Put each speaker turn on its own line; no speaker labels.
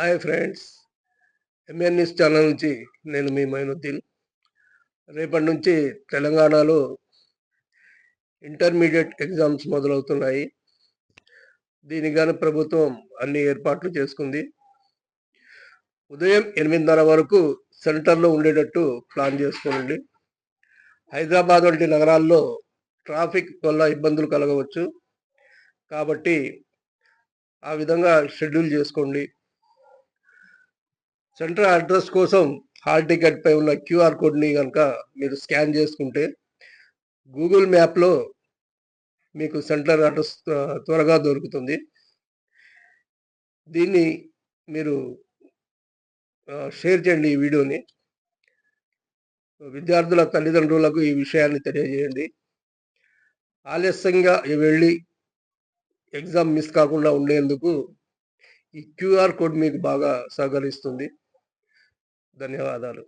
Hi friends, MN news channel నుంచి నేను మీ మైనుద్దీన్. రేపటి నుంచి తెలంగాణలో ఇంటర్మీడియట్ ఎగ్జామ్స్ మొదలవుతున్నాయి. దీనికి గాను ప్రభుత్వం అన్ని ఏర్పాట్లు చేసుకుంది. ఉదయం 8:30 వరకు సెంటర్లో ఉండేటట్టు ప్లాన్ చేసుకోండి. హైదరాబాద్ వంటి నగరాల్లో ట్రాఫిక్ వల్ల ఇబ్బందులు కలగవచ్చు, కాబట్టి ఆ విధంగా షెడ్యూల్ చేసుకోండి. సెంటర్ అడ్రస్ కోసం హాల్ టికెట్ పై ఉన్న క్యూఆర్ కోడ్ని కనుక మీరు స్కాన్ చేసుకుంటే గూగుల్ మ్యాప్లో మీకు సెంటర్ అడ్రస్ త్వరగా దొరుకుతుంది. దీన్ని మీరు షేర్ చేయండి. ఈ వీడియోని విద్యార్థుల తల్లిదండ్రులకు ఈ విషయాన్ని తెలియజేయండి. ఆలస్యంగా వెళ్ళి ఎగ్జామ్ మిస్ కాకుండా ఉండేందుకు ఈ క్యూఆర్ కోడ్ మీకు బాగా సహకరిస్తుంది. ధన్యవాదాలు.